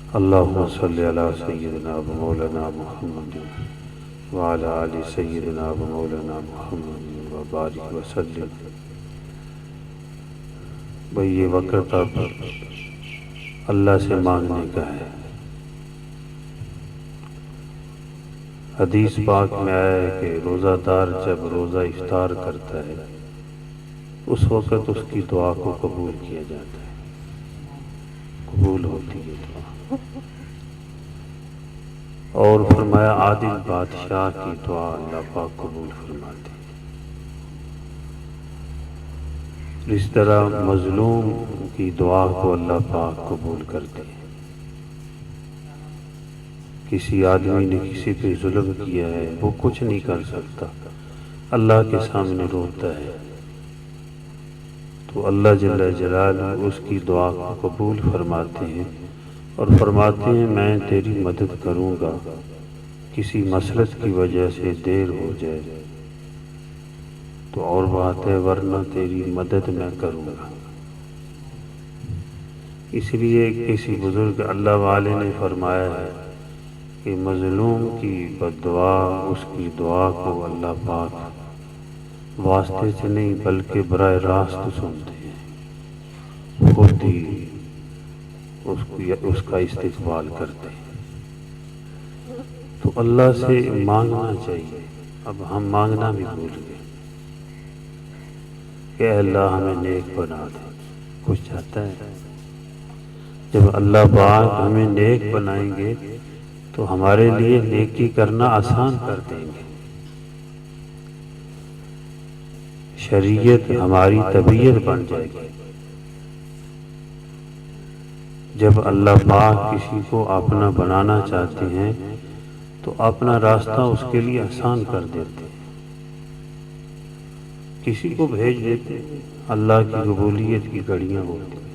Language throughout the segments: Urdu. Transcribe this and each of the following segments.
اللہم صلی علی سیدنا و مولانا محمد وعلی آل سیدنا و مولانا محمد و بارک وسلم۔ بھئی یہ وقت اب اللہ سے مانگنے کا ہے۔ حدیث پاک میں آیا ہے کہ روزہ دار جب روزہ افطار کرتا ہے اس وقت اس کی دعا کو قبول کیا جاتا ہے، قبول ہوتی ہے دعا۔ اور فرمایا عادل بادشاہ کی دعا اللہ پاک قبول فرماتے ہیں۔ اس طرح مظلوم کی دعا کو اللہ پاک قبول کرتے ہیں۔ کسی آدمی نے کسی پہ ظلم کیا ہے، وہ کچھ نہیں کر سکتا، اللہ کے سامنے روتا ہے، تو اللہ جل جلالہ اس کی دعا کو قبول فرماتے ہیں اور فرماتے ہیں میں تیری مدد کروں گا، کسی مسلط کی وجہ سے دیر ہو جائے تو اور بات ہے، ورنہ تیری مدد میں کروں گا۔ اس لیے کسی بزرگ اللہ والے نے فرمایا ہے کہ مظلوم کی بد دعا اس کی دعا کو اللہ پاک واسطے سے نہیں بلکہ براہ راست سنتے ہیں، خود ہی اس کا استقبال کرتے ہیں۔ تو اللہ سے مانگنا چاہیے۔ اب ہم مانگنا بھی بھول گئے کہ اے اللہ ہمیں نیک بنا دے، کچھ چاہتا ہے؟ جب اللہ پاک ہمیں نیک بنائیں گے تو ہمارے لیے نیکی کرنا آسان کر دیں گے۔ شریعت ہماری طبیعت بن جائے گی۔ جب اللہ پاک کسی کو اپنا بنانا چاہتے ہیں تو اپنا راستہ اس کے لیے آسان کر دیتے ہیں، کسی کو بھیج دیتے ہیں، اللہ کی قبولیت کی گھڑیاں ہوتی ہیں۔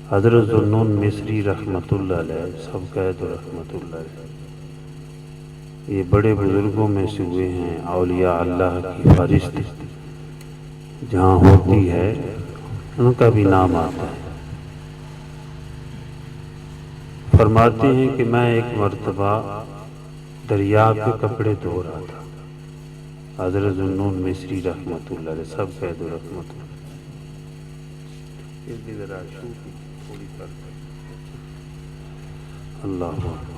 حضرت ذوالنون مصری رحمۃ اللہ علیہ، سب کہہ دو رحمۃ اللہ علیہ، یہ بڑے بزرگوں میں سے ہوئے ہیں، اولیاء اللہ کی فہرست جہاں ہوتی ہے ان کا بھی نام آتا ہے۔ فرماتے ہیں کہ میں ایک مرتبہ دریا پہ کپڑے دھو رہا تھا۔ حضرت ذوالنون مصری رحمۃ اللہ علیہ، سب کہہ دو رحمۃ اللہ اللہ اکبر۔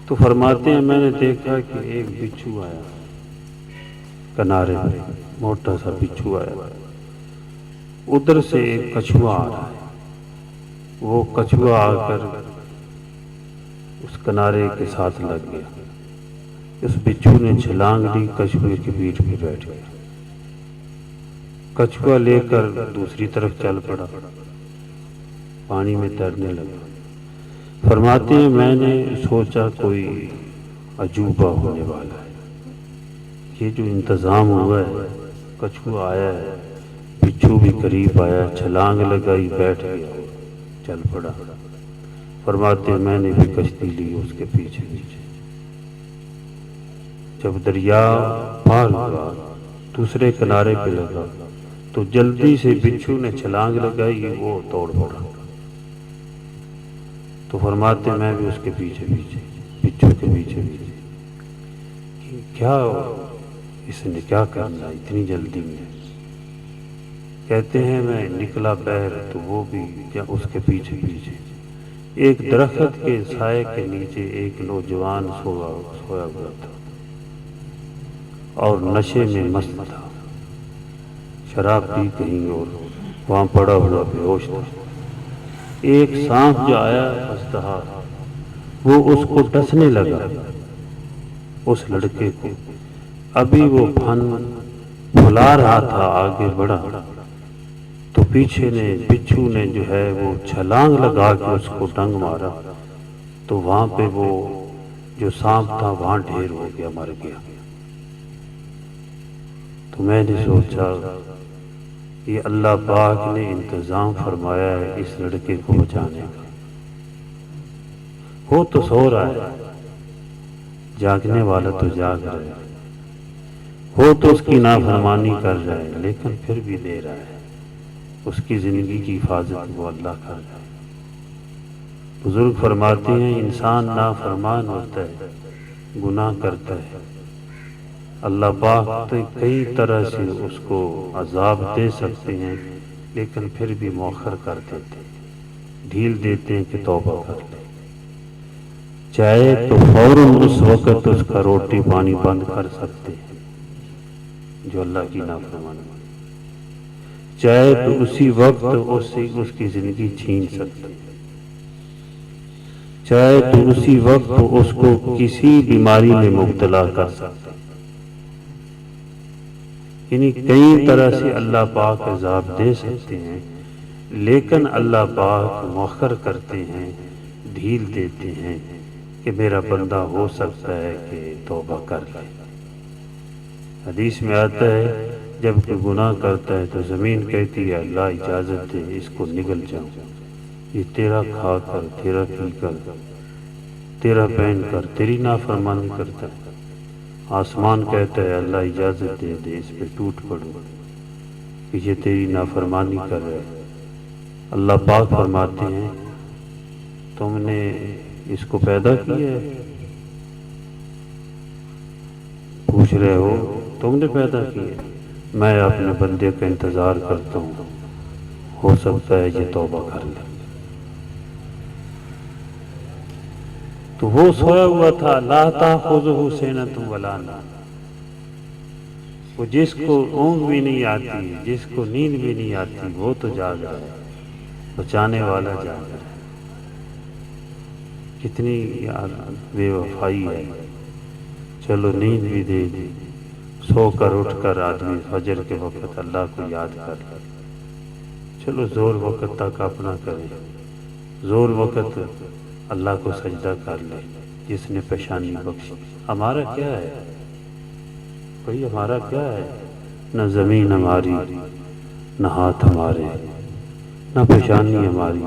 تو فرماتے ہیں میں نے دیکھا کہ ایک بچھو آیا کنارے پہ، موٹا سا بچھو آیا، ادھر سے ایک کچھوا آ رہا ہے، وہ کچھوا آ کر اس کنارے کے ساتھ لگ گیا، اس بچھو نے چھلانگ دی، کچھوے کی پیٹھ پہ بیٹھ گیا، کچھوا لے کر دوسری طرف چل پڑا، پانی میں تیرنے لگا۔ فرماتے ہیں میں نے سوچا کوئی عجوبہ ہونے والا ہے، یہ جو انتظام ہوا ہے، کچھوا آیا ہے، بچھو بھی قریب آیا، چھلانگ لگائی، بیٹھ گیا، چل پڑا۔ فرماتے ہیں میں نے بھی کشتی لی اس کے پیچھے پیچھے، جب دریا پار ہوا دوسرے کنارے پہ لگا تو جلدی سے بچھو نے چھلانگ لگائی، وہ توڑ پڑا۔ تو فرماتے ہیں میں بھی اس کے پیچھے پیچھے، بچھو کے پیچھے پیچھے، کیا اس نے کیا کرنا اتنی جلدی میں؟ کہتے ہیں میں نکلا باہر تو وہ بھی اس کے پیچھے پیچھے۔ ایک درخت کے سائے کے نیچے ایک نوجوان سویا ہوا تھا اور نشے میں مست تھا، شراب پی کہیں اور وہاں پڑا ہوا بے ہوش تھا۔ ایک سانپ جو آیا ازدہا، وہ اس کو ڈسنے لگا، اس لڑکے کو۔ ابھی وہ پھن پھلا رہا تھا، آگے بڑھا تو پیچھے نے بچھو نے جو ہے وہ چھلانگ لگا کے اس کو ڈنگ مارا، تو وہاں پہ وہ جو سانپ تھا وہاں ڈھیر ہو گیا، مر گیا۔ تو میں نے سوچا یہ اللہ پاک نے انتظام فرمایا ہے اس لڑکے کو بچانے کا۔ وہ تو سو رہا ہے، جاگنے والا تو جاگ رہا ہے، وہ تو اس کی نافرمانی کر رہا ہے لیکن پھر بھی دے رہا ہے، اس کی زندگی کی حفاظت وہ اللہ کر رہا ہے۔ بزرگ فرماتے ہیں انسان نافرمان ہوتا ہے، گناہ کرتا ہے، اللہ پاک تو کئی طرح سے اس کو عذاب دے سکتے ہیں، لیکن پھر بھی مؤخر کر دیتے ہیں، ڈھیل دیتے ہیں کہ توبہ کر لے، چاہے تو فوراً اس وقت اس کا روٹی پانی بند کر سکتے ہیں جو اللہ کی نافرمانی، چاہے تو اسی وقت اس کی زندگی چھین سکتے ہیں، چاہے تو اسی وقت اس کو کسی بیماری میں مبتلا کر سکتے ہیں، یعنی کئی طرح سے اللہ پاک عذاب دے سکتے ہیں، لیکن اللہ پاک مؤخر کرتے ہیں، ڈھیل دیتے ہیں کہ میرا بندہ ہو سکتا ہے کہ توبہ کر لے۔ حدیث میں آتا ہے جب کوئی گناہ کرتا ہے تو زمین کہتی ہے اللہ اجازت دے اس کو نگل جاؤں، یہ تیرا کھا کر، تیرا پی کر، تیرا پہن کر تیری نافرمانی کرتا ہے، آسمان کہتا ہے اللہ اجازت دے دے اس پہ ٹوٹ پڑو کہ یہ تیری نافرمانی کر رہا ہے۔ اللہ پاک فرماتے ہیں تم نے اس کو پیدا کیا ہے، پوچھ رہے ہو تم نے پیدا کیا، میں اپنے بندے کا انتظار کرتا ہوں، ہو سکتا ہے یہ توبہ کر لے۔ تو وہ سویا ہوا تھا، لا تأخذہ سنۃ ولا نوم، وہ جس کو اونگ بھی نہیں آتی، جس کو نیند بھی نہیں آتی، وہ تو جاگ رہا ہے، بچانے والا جاگ رہا ہے۔ کتنی یار بے وفائی ہے، چلو نیند بھی دے دی، سو کر اٹھ کر آدمی فجر کے وقت اللہ کو یاد کر لے، چلو زور وقت تک اپنا کرے، زور وقت اللہ کو سجدہ کر لے جس نے پیشانی بخشی۔ ہمارا کیا ہے بھئی، ہمارا کیا ہے؟ نہ زمین ہماری، نہ ہاتھ ہمارے، نہ پیشانی ہماری،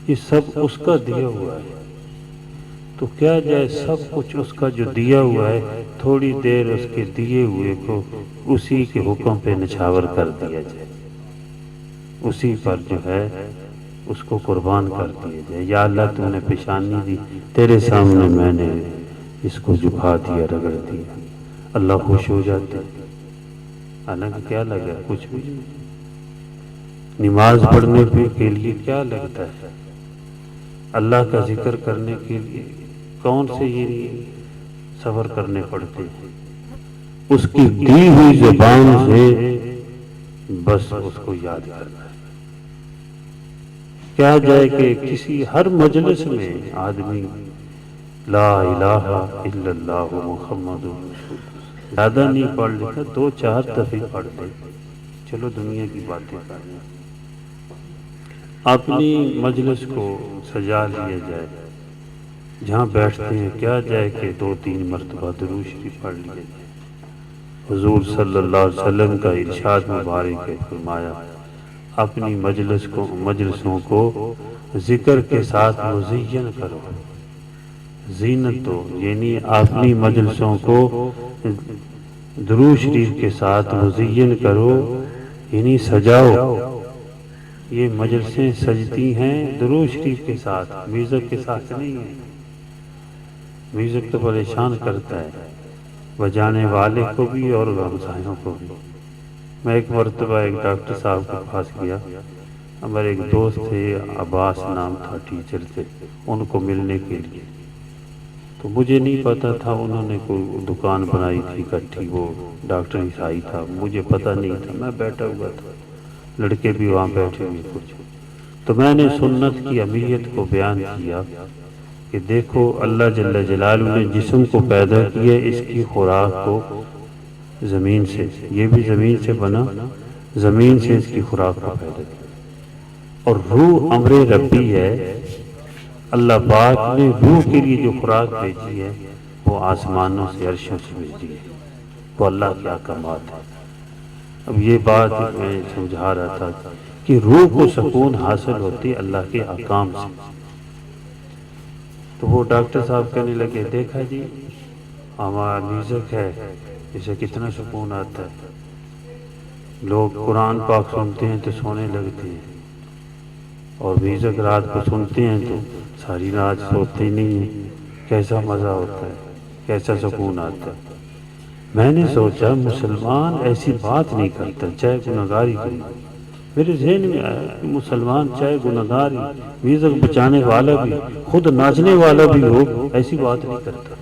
یہ سب اس کا دیا ہوا ہے، تو کیا جائے سب کچھ اس کا جو دیا ہوا ہے، تھوڑی دیر اس کے دیے ہوئے کو اسی کے حکم پہ نچھاور کر دیا جائے، اسی پر جو ہے اس کو قربان کر دیا جائے۔ یا اللہ تو نے پیشانی دی، تیرے سامنے میں نے اس کو جھکا دیا، رگڑ دیا، اللہ خوش ہو جاتے، حالانکہ کیا لگا؟ کچھ بھی نہیں۔ نماز پڑھنے کے لیے کیا لگتا ہے؟ اللہ کا ذکر کرنے کے لیے کون سے یہ صبر کرنے پڑتے ہیں؟ اس کی دی ہوئی زبان سے بس اس کو یاد کرنا ہے۔ کیا جائے کہ کسی ہر مجلس میں آدمی لا الہ الا اللہ محمد رسول اللہ زیادہ نہیں پڑھ لیتا، 2-4 دفعے پڑھ لے، چلو دنیا کی باتیں کریں، اپنی مجلس کو سجا لیا جائے، جہاں بیٹھتے ہیں کیا جائے کہ 2-3 مرتبہ درود شریف پڑھ لیا جائے۔ حضور صلی اللہ علیہ وسلم کا ارشاد مبارک ہے، فرمایا اپنی مجلسوں کو ذکر کے ساتھ مزین کرو، زینت دو، یعنی اپنی مجلسوں کو درود شریف کے ساتھ مزین کرو، یعنی سجاؤ۔ یہ مجلسیں سجتی ہیں درود شریف کے ساتھ، میوزک کے ساتھ نہیں ہے۔ میوزک تو پریشان کرتا ہے، بجانے والے کو بھی اور ہمسایوں کو بھی۔ میں ایک مرتبہ ایک ڈاکٹر صاحب کے پاس گیا، ہمارے ایک دوست تھے، عباس نام تھا، ٹیچر تھے، ان کو ملنے کے لیے، تو مجھے نہیں پتا تھا انہوں نے کوئی دکان بنائی تھی اکٹھی، وہ ڈاکٹر عیسائی تھا، مجھے پتا نہیں تھا، میں بیٹھا ہوا تھا، لڑکے بھی وہاں بیٹھے ہوئے کچھ، تو میں نے سنت کی اہمیت کو بیان کیا کہ دیکھو اللہ جل جلالہ نے جسم کو پیدا کیا، اس کی خوراک کو زمین سے، یہ بھی زمین سے بنا، زمین سے اس کی خوراک کو پیدا کیا، اور روح امر ربی ہے، اللہ پاک نے روح کے لیے جو خوراک بھیجی ہے وہ آسمانوں سے، عرشوں سے بھیجی ہے، وہ اللہ کے احکامات ہیں۔ اب یہ بات میں سمجھا رہا تھا کہ روح کو سکون حاصل ہوتی اللہ کے احکام سے۔ تو وہ ڈاکٹر صاحب کہنے لگے دیکھا جی ہمارا میوزک ہے، اسے کتنا سکون آتا ہے، لوگ قرآن پاک سنتے ہیں تو سونے لگتے ہیں، اور بیزک رات کو سنتے ہیں تو ساری رات سوتے ہی نہیں ہیں. کیسا مزہ ہوتا ہے، کیسا سکون آتا ہے. میں نے سوچا مسلمان ایسی بات نہیں کرتا چاہے گناہگاری کرے. میرے ذہن میں آیا کہ مسلمان چاہے گناہگار بیزک بچانے والا بھی، خود ناچنے والا بھی ہو، ایسی بات نہیں کرتا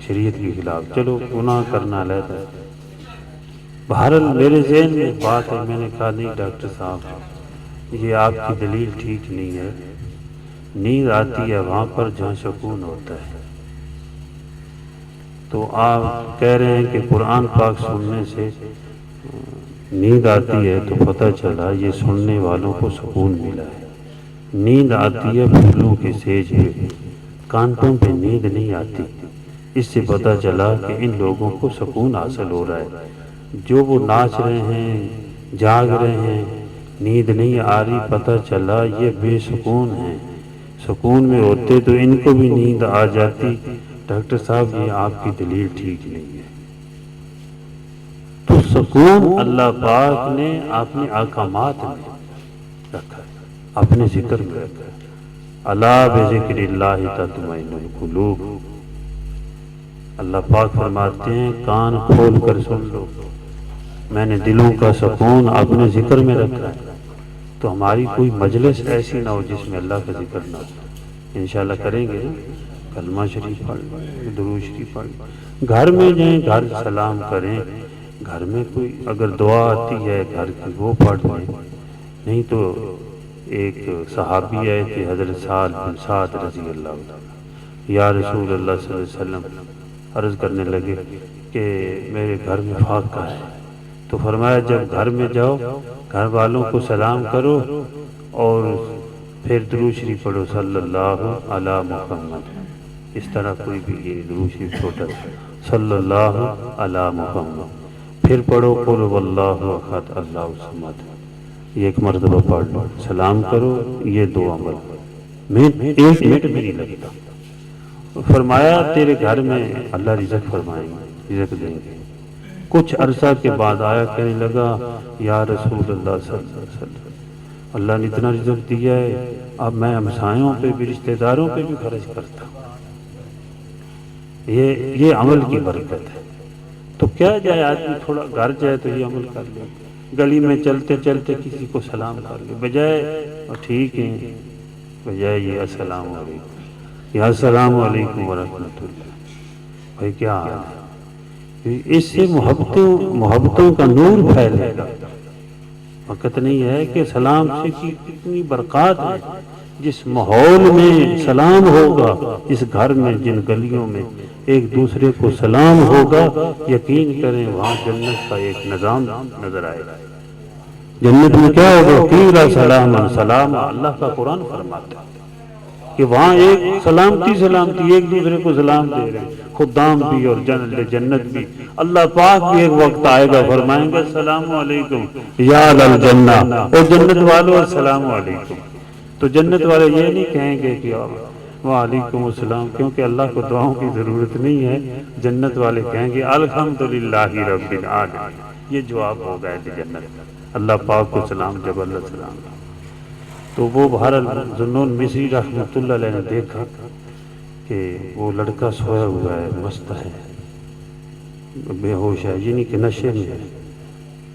شریعت کے خلاف. چلو گناہ کرنا علیحدہ ہے. بہرحال میرے ذہن میں بات ہے. میں نے کہا نہیں ڈاکٹر صاحب، یہ آپ کی دلیل ٹھیک نہیں ہے. نیند آتی ہے وہاں پر جہاں سکون ہوتا ہے. تو آپ کہہ رہے ہیں کہ قرآن پاک سننے سے نیند آتی ہے، تو پتہ چلا یہ سننے والوں کو سکون ملا ہے. نیند آتی ہے پھولوں کے سیج پہ، کانٹوں پہ نیند نہیں آتی. اس سے پتہ چلا کہ ان لوگوں کو سکون حاصل ہو رہا ہے. جو وہ ناچ رہے ہیں، جاگ رہے ہیں، نیند نہیں آ رہی، پتہ چلا یہ بے سکون ہیں. سکون میں ہوتے تو ان کو بھی نیند آ جاتی. ڈاکٹر صاحب یہ آپ کی دلیل ٹھیک نہیں ہے. تو سکون اللہ پاک نے اپنے احکامات میں رکھا ہے، اپنے ذکر میں رکھا ہے. الا بذکر اللہ تطمئن القلوب. اللہ پاک فرماتے ہیں کان کھول کر سن لو، میں نے دلوں کا سکون اپنے ذکر میں رکھا ہے. تو ہماری کوئی مجلس ایسی نہ ہو جس میں اللہ کا ذکر نہ ہو. انشاءاللہ کریں گے نا، کلمہ شریف پڑھ لیں، درود شریف پڑھ لیں. گھر میں جائیں، گھر سلام کریں. گھر میں کوئی اگر دعا آتی ہے گھر کی وہ پڑھ لیں. نہیں تو ایک صحابی آئے تھے حضرت سعد بن سعد رضی اللہ عنہ، یا رسول اللہ صلی اللہ علیہ وسلم، عرض کرنے لگے کہ میرے گھر میں فاقہ ہے. تو فرمایا جب گھر میں جاؤ گھر والوں کو سلام کرو اور پھر درود شریف پڑھو صلی اللہ علی محمد. اس طرح کوئی بھی یہ درود شریف چھوٹا صلی اللہ علی محمد. پھر پڑھو قل هو اللہ احد اللہ الصمد. یہ ایک مرتبہ پڑھ لو، سلام کرو. یہ دو عمل میں 1 منٹ بھی نہیں لگتا. فرمایا تیرے گھر میں اللہ رزق فرمائیں گے، رزق دیں گے. کچھ عرصہ کے بعد آیا، کہنے لگا یا رسول اللہ صلی اللہ علیہ وسلم، اللہ نے اتنا رزق دیا ہے، اب میں ہمسایوں پہ بھی رشتہ داروں پہ بھی خرچ کرتا ہوں. یہ عمل کی برکت ہے. تو کیا جائے آدمی تھوڑا گھر جائے تو یہ عمل کر لے. گلی میں چلتے چلتے کسی کو سلام کر لے، بجائے ٹھیک ہے، بجائے یہ السلام علیکم یا السلام علیکم ورحمۃ اللہ. بھائی کیا حال ہے؟ اس سے محبتوں کا نور پھیلے گا. وقت نہیں ہے کہ سلام سے کتنی برکات ہے. جس ماحول میں سلام ہوگا، جس گھر میں، جن گلیوں میں ایک دوسرے کو سلام ہوگا، یقین کریں وہاں جنت کا ایک نظام نظر آئے گا. جنت میں کیا ہوگا؟ قیل سلاما سلاما. اللہ کا قرآن فرماتا ہے کہ وہاں ایک سلامتی ایک دوسرے کو سلام دے رہے ہیں، خدام بھی اور جنت بھی. اللہ پاک بھی ایک وقت آئے گا فرمائیں گے السلام علیکم یا اہل الجنہ، اور جنت والوں السلام علیکم. تو جنت والے یہ نہیں کہیں گے کہ وعلیکم السلام، کیونکہ اللہ کو دعاؤں کی ضرورت نہیں ہے. جنت والے کہیں گے الحمدللہ رب العالمین. یہ جواب ہوگا اہل جنت. اللہ پاک کو سلام جب اللہ سلام. تو وہ بہرحال ذوالنون مصری رحمۃ اللہ علیہ نے دیکھا کہ وہ لڑکا سویا ہوا ہے، مست ہے، بے ہوش ہے، یعنی کہ نشے میں ہے،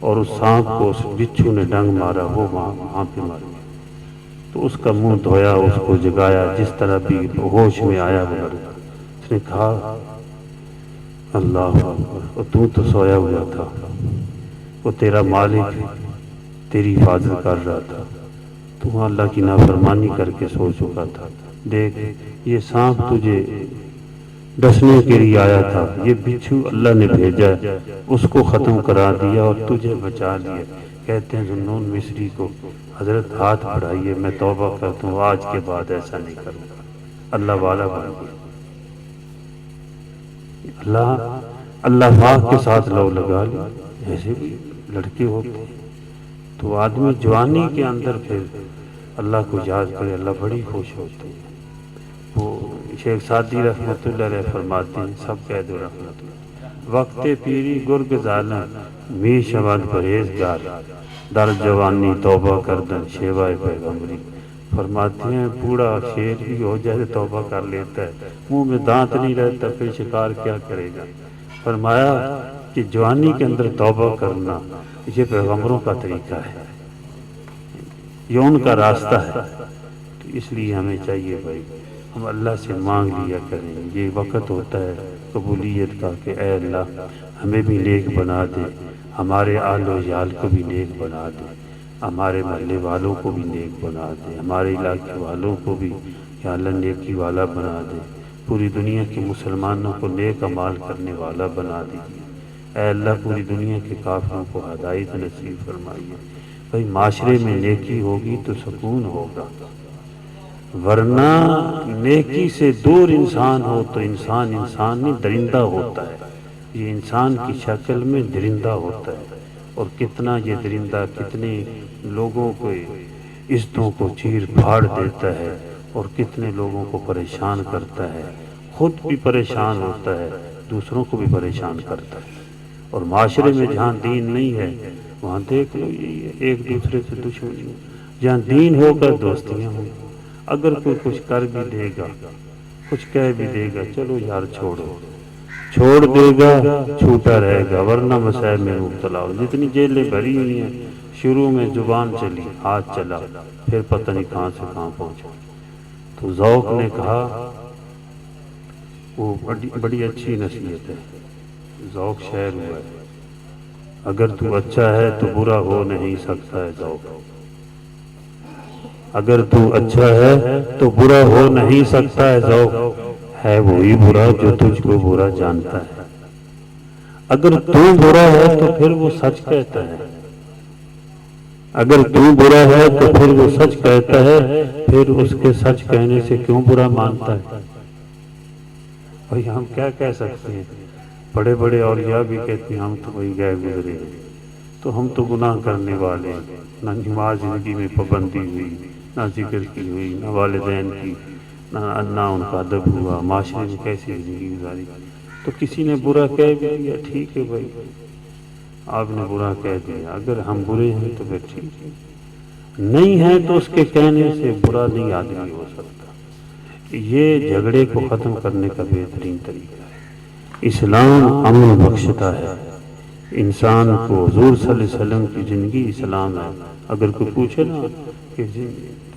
اور اس سانپ کو اس بچھو نے ڈنگ مارا، وہ وہاں پہ مر گیا. تو اس کا منہ دھویا، اس کو جگایا، جس طرح بھی ہوش میں آیا وہ لڑکا. اس نے کہا اللہ اکبر، تو سویا ہوا تھا، وہ تیرا مالک تیری حفاظت کر رہا تھا، تو اللہ کی نافرمانی کر کے سو چکا تھا. دیکھ یہ سانپ تجھے ڈسنے کے لیے آیا تھا، یہ بچھو اللہ نے بھیجا، اس کو ختم کرا دیا اور تجھے بچا لیا. کہتے ہیں ذوالنون مصری کو حضرت ہاتھ بڑھائیے، میں توبہ کرتا ہوں، آج کے بعد ایسا نہیں کروں گا. اللہ والا بن گیا. اللہ پاک کے ساتھ لو لگا لی. ایسے بھی لڑکے ہوتے ہیں تو آدمی جوانی کے اندر پھر اللہ کو یاد کرے، اللہ بڑی خوش ہوتی ہے. وہ شیخ سعدی رحمۃ اللہ علیہ فرماتے ہیں، سب کہہ دو رحمۃ اللہ، وقت پیری گرگ ظالم می شود پرہیزگار. در جوانی توبہ کردن شیوائے پیغمبری. فرماتے ہیں بوڑھا شیر بھی ہو جائے توبہ کر لیتا ہے، منہ میں دانت نہیں رہتا پھر شکار کیا کرے گا. فرمایا کہ جوانی کے اندر توبہ کرنا یہ پیغمبروں کا طریقہ ہے، یہ ان کا راستہ ہے. تو اس لیے ہمیں چاہیے بھائی ہم اللہ سے مانگ لیا کریں. یہ وقت ہوتا ہے قبولیت کا کہ اے اللہ ہمیں بھی نیک بنا دے، ہمارے آل و عیال کو بھی نیک بنا دے، ہمارے محلے والوں کو بھی نیک بنا دے، ہمارے علاقے والوں کو بھی یا اللہ نیکی والا بنا دے، پوری دنیا کے مسلمانوں کو نیک اعمال کرنے والا بنا دیجیے. اے اللہ پوری دنیا کے کافروں کو ہدایت نصیب فرمائیے. بھائی معاشرے میں نیکی ہوگی تو سکون ہوگا، ورنہ نیکی سے دور انسان ہو تو انسان نہیں درندہ ہوتا ہے. یہ انسان کی شکل میں درندہ ہوتا ہے، اور کتنا یہ درندہ کتنے لوگوں کو عزتوں کو چیر پھاڑ دیتا ہے اور کتنے لوگوں کو پریشان کرتا ہے، خود بھی پریشان ہوتا ہے، دوسروں کو بھی پریشان کرتا ہے. اور معاشرے میں جہاں دین نہیں ہے وہاں دیکھ لو یہ ایک دوسرے سے دشمنی. جہاں دین ہوگا دوستیاں ہوں. اگر کوئی کچھ کر بھی دے گا کچھ کہہ بھی دے گا چلو یار چھوڑ دے گا چھوٹا رہے گا، ورنہ مسائل میں مبتلا ہو. جتنی جیلیں بھری ہوئی ہیں شروع میں زبان چلی ہاتھ چلا پھر پتہ نہیں کہاں سے کہاں پہنچا. تو ذوق نے کہا وہ بڑی اچھی نصیحت ہے. ذوق شعر ہوا ہے، اگر تو اچھا ہے تو برا ہو نہیں سکتا ہے. ذوق اگر تو اچھا ہے تو برا ہو نہیں سکتا ہے. ذوق ہے وہی برا جو تجھ کو برا جانتا ہے. اگر تو برا ہے تو پھر وہ سچ کہتا ہے، اگر تو برا ہے تو پھر وہ سچ کہتا ہے، پھر اس کے سچ کہنے سے کیوں برا مانتا ہے. بھائی ہم کیا کہہ سکتے ہیں؟ بڑے بڑے اولیاء بھی کہتے ہیں ہم تو وہی گئے گزرے ہیں، تو ہم تو گناہ کرنے والے ہیں. نہ نماز زندگی میں پابندی ہوئی، نہ ذکر کی ہوئی، نہ والدین کی نہ ان کا ادب ہوا، معاشرے میں کیسی زندگی گزاری. تو کسی نے برا کہہ بھی دیا ٹھیک ہے بھائی آپ نے برا کہہ دیا، اگر ہم برے ہیں تو پھر ٹھیک ہے، نہیں ہے تو اس کے کہنے سے برا نہیں آدمی ہو سکتا. یہ جھگڑے کو ختم کرنے کا بہترین طریقہ ہے. اسلام امن بخشتا ہے انسان کو. حضور صلی اللہ علیہ وسلم کی زندگی اسلام ہے. اگر کوئی پوچھے نا کہ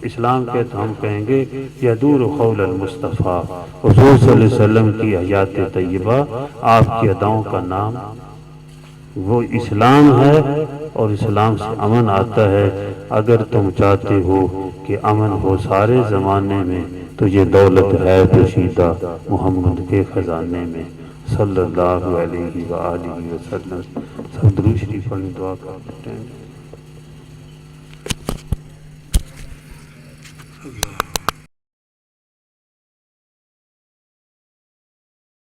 اسلام کیا تو ہم کہیں گے یدور قول المصطفیٰ. حضور صلی اللہ علیہ وسلم کی حیات طیبہ آپ کی اداؤں کا نام وہ اسلام ہے، اور اسلام سے امن آتا ہے. اگر تم چاہتے ہو کہ امن ہو سارے زمانے میں تو یہ دولت ہے پوشیدہ محمد کے خزانے میں صلی اللہ علیہ وآلہ وسلم. سب درود شریف پڑھنے دعا کرتے ہیں. اللہ